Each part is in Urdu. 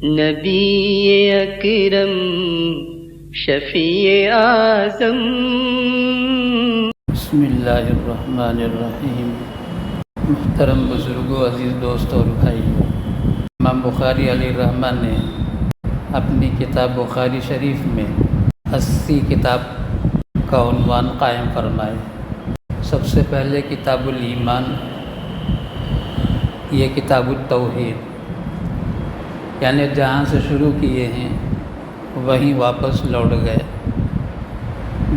نبی اکرم شفیع اعظم۔ بسم اللہ الرحمن الرحیم۔ محترم بزرگوں، عزیز دوستوں اور بھائیوں، امام بخاری علیہ الرحمہ نے اپنی کتاب بخاری شریف میں 80 کتاب کا عنوان قائم فرمائے۔ سب سے پہلے کتاب الایمان، یہ کتاب التوحید، یعنی جہاں سے شروع کیے ہیں وہیں واپس لوٹ گئے۔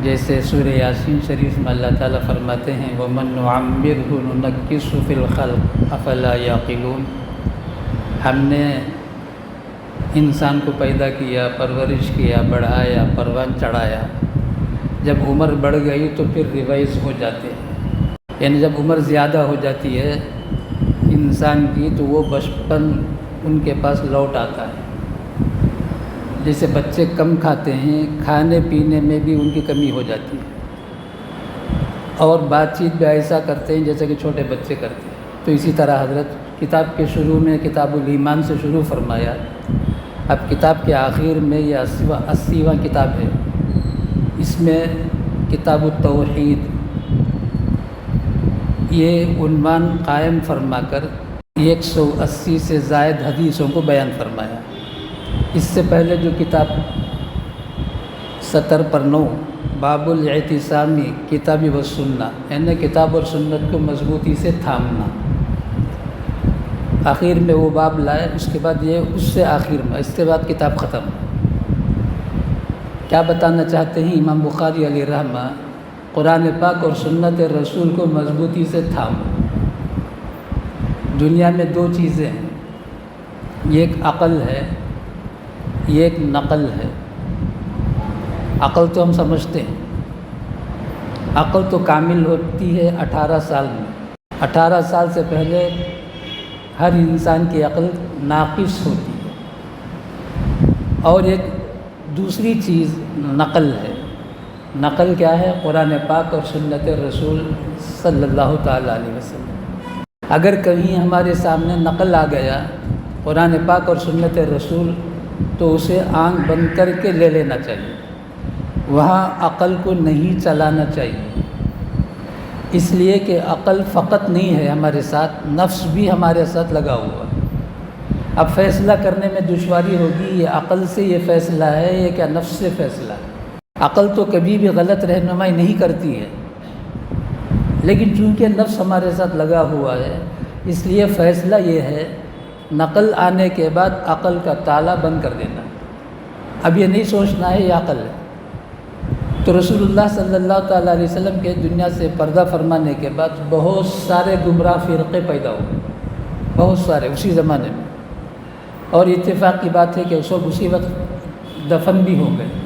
جیسے سورہ یاسین شریف میں اللہ تعالیٰ فرماتے ہیں وَمَن نُعَمِّرْهُ نُنَكِّسْهُ فِي الْخَلْقِ أَفَلَا يَعْقِلُونَ، ہم نے انسان کو پیدا کیا، پرورش کیا، بڑھایا، پروان چڑھایا، جب عمر بڑھ گئی تو پھر ریوائز ہو جاتے ہیں، یعنی جب عمر زیادہ ہو جاتی ہے انسان کی تو وہ بچپن ان کے پاس لوٹ آتا ہے۔ جیسے بچے کم کھاتے ہیں، کھانے پینے میں بھی ان کی کمی ہو جاتی ہے، اور بات چیت بھی ایسا کرتے ہیں جیسے کہ چھوٹے بچے کرتے ہیں۔ تو اسی طرح حضرت کتاب کے شروع میں کتاب الایمان سے شروع فرمایا، اب کتاب کے آخر میں یہ 80واں کتاب ہے، اس میں کتاب التوحید یہ عنوان قائم فرما کر 180 سے زائد حدیثوں کو بیان فرمایا۔ اس سے پہلے جو کتاب 70 پر 9 باب الاعتصامی کتاب و سنہ، یعنی کتاب اور سنت کو مضبوطی سے تھامنا، آخر میں وہ باب لائے، اس کے بعد یہ اس سے آخر میں، اس کے بعد کتاب ختم۔ کیا بتانا چاہتے ہیں امام بخاری علیہ الرحمہ؟ قرآن پاک اور سنت رسول کو مضبوطی سے تھامو۔ دنیا میں دو چیزیں ہیں، یہ ایک عقل ہے، یہ ایک نقل ہے۔ عقل تو ہم سمجھتے ہیں، عقل تو کامل ہوتی ہے 18 سال میں۔ 18 سال سے پہلے ہر انسان کی عقل ناقص ہوتی ہے۔ اور ایک دوسری چیز نقل ہے۔ نقل کیا ہے؟ قرآن پاک اور سنت رسول صلی اللہ تعالیٰ علیہ وسلم۔ اگر کہیں ہمارے سامنے نقل آ گیا قرآن پاک اور سنت رسول تو اسے آنکھ بند کر کے لے لینا چاہیے، وہاں عقل کو نہیں چلانا چاہیے، اس لیے کہ عقل فقط نہیں ہے ہمارے ساتھ، نفس بھی ہمارے ساتھ لگا ہوا ہے۔ اب فیصلہ کرنے میں دشواری ہوگی، یہ عقل سے یہ فیصلہ ہے یہ کیا نفس سے فیصلہ ہے؟ عقل تو کبھی بھی غلط رہنمائی نہیں کرتی ہے، لیکن چونکہ نفس ہمارے ساتھ لگا ہوا ہے اس لیے فیصلہ یہ ہے نقل آنے کے بعد عقل کا تالا بند کر دینا۔ اب یہ نہیں سوچنا ہے یہ عقل ہے۔ تو رسول اللہ صلی اللہ تعالیٰ علیہ وسلم کے دنیا سے پردہ فرمانے کے بعد بہت سارے گمراہ فرقے پیدا ہوئے، بہت سارے اسی زمانے میں، اور اتفاق کی بات ہے کہ سب اسی وقت دفن بھی ہو گئے۔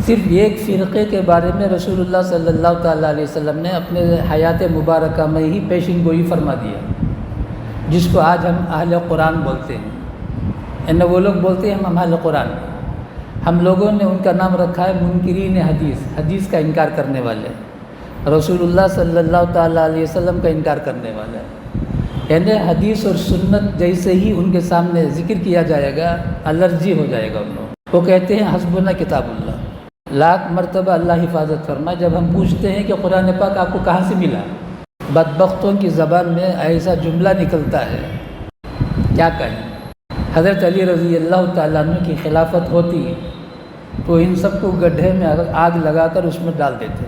صرف ایک فرقے کے بارے میں رسول اللہ صلی اللہ تعالیٰ علیہ وسلم نے اپنے حیات مبارکہ میں ہی پیشن گوئی فرما دیا، جس کو آج ہم اہل قرآن بولتے ہیں، یعنی وہ لوگ بولتے ہیں ہم اہل قرآن، ہم لوگوں نے ان کا نام رکھا ہے منکرین حدیث، حدیث کا انکار کرنے والے، رسول اللہ صلی اللہ تعالیٰ علیہ وسلم کا انکار کرنے والے، یعنی حدیث اور سنت جیسے ہی ان کے سامنے ذکر کیا جائے گا الرجی ہو جائے گا ان لوگ۔ وہ کہتے ہیں حسبنا کتاب اللہ، لاکھ مرتبہ اللہ حفاظت فرمائے۔ جب ہم پوچھتے ہیں کہ قرآن پاک آپ کو کہاں سے ملا، بدبختوں کی زبان میں ایسا جملہ نکلتا ہے کیا کہیں۔ حضرت علی رضی اللہ تعالیٰ عنہ کی خلافت ہوتی تو ان سب کو گڈھے میں آگ لگا کر اس میں ڈال دیتے تھے،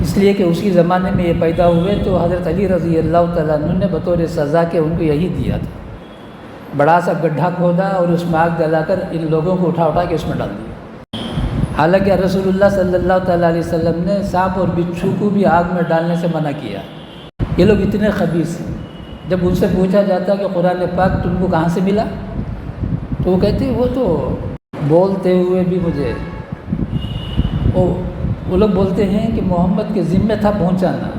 اس لیے کہ اسی زمانے میں یہ پیدا ہوئے تو حضرت علی رضی اللہ تعالیٰ عنہ نے بطور سزا کے ان کو یہی دیا تھا، بڑا سا گڈھا کھودا اور اس میں آگ جلا کر ان لوگوں کو اٹھا کے اس میں ڈال دیا۔ حالانکہ رسول اللہ صلی اللہ تعالیٰ علیہ وسلم نے سانپ اور بچھو کو بھی آگ میں ڈالنے سے منع کیا۔ یہ لوگ اتنے خبیث ہیں، جب ان سے پوچھا جاتا کہ قرآن پاک تم کو کہاں سے ملا تو وہ کہتے ہیں وہ تو بولتے ہوئے بھی مجھے، وہ لوگ بولتے ہیں کہ محمد کے ذمہ تھا پہنچانا،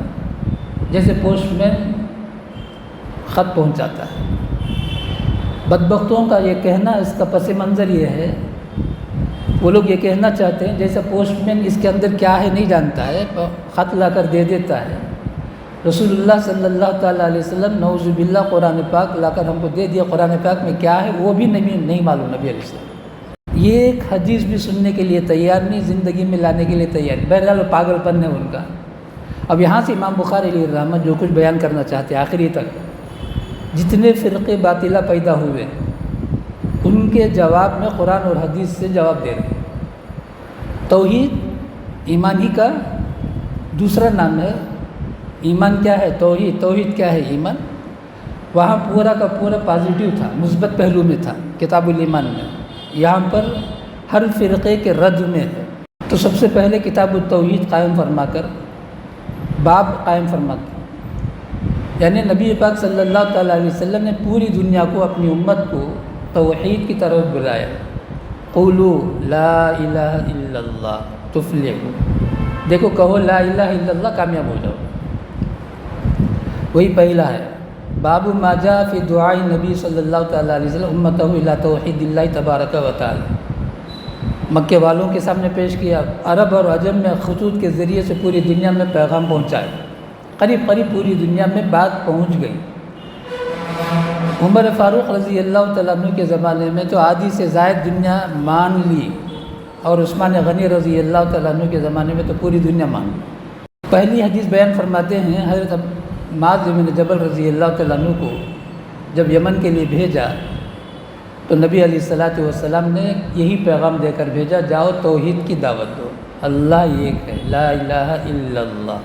جیسے پوسٹ مین خط پہنچاتا ہے۔ بدبختوں کا یہ کہنا، اس کا پس منظر یہ ہے، وہ لوگ یہ کہنا چاہتے ہیں جیسے پوسٹ مین اس کے اندر کیا ہے نہیں جانتا ہے، خط لا کر دے دیتا ہے، رسول اللہ صلی اللہ تعالیٰ علیہ وسلم نعوذ باللہ قرآن پاک لا کر ہم کو دے دیا، قرآن پاک میں کیا ہے وہ بھی نہیں معلوم نبی علیہ السلام۔ یہ ایک حدیث بھی سننے کے لیے تیار نہیں، زندگی میں لانے کے لیے تیار نہیں۔ بہرحال پاگل پن ہے ان کا۔ اب یہاں سے امام بخاری علیہ الرحمۃ جو کچھ بیان کرنا چاہتے ہیں آخری تک، جتنے فرقے باطلہ پیدا ہوئے ان کے جواب میں قرآن اور حدیث سے جواب دے رہے ہیں۔ توحید ایمان ہی کا دوسرا نام ہے۔ ایمان کیا ہے؟ توحید۔ توحید کیا ہے؟ ایمان۔ وہاں پورا کا پورا پازیٹیو تھا، مثبت پہلو میں تھا کتاب الایمان میں، یہاں پر ہر فرقے کے رد میں ہے۔ تو سب سے پہلے کتاب التوحید قائم فرما کر باب قائم فرما کر، یعنی نبی پاک صلی اللہ تعالیٰ علیہ وسلم نے پوری دنیا کو، اپنی امت کو توحید کی طرف بلایا۔ قولوا لا الہ الا اللہ تفلحوا، دیکھو کہو لا الہ الا اللہ کامیاب ہو جاؤ، وہی پہلا ہے۔ باب ما جاء فی دعاء نبی صلی اللہ تعالیٰ علیہ وسلم امتہ الی توحید اللہ تبارک و تعالی، مکے والوں کے سامنے پیش کیا، عرب اور عجم میں خطوط کے ذریعے سے پوری دنیا میں پیغام پہنچائے، قریب قریب پوری دنیا میں بات پہنچ گئی۔ عمر فاروق رضی اللہ تعالیٰ عنہ کے زمانے میں تو آدھی سے زائد دنیا مان لی، اور عثمان غنی رضی اللہ تعالیٰ عنہ کے زمانے میں تو پوری دنیا مان لی۔ پہلی حدیث بیان فرماتے ہیں، حضرت معاذ بن جبل رضی اللہ تعالیٰ عنہ کو جب یمن کے لیے بھیجا تو نبی علیہ الصلاۃ والسلام نے یہی پیغام دے کر بھیجا، جاؤ توحید کی دعوت دو، اللہ ایک ہے، لا الہ الا اللہ۔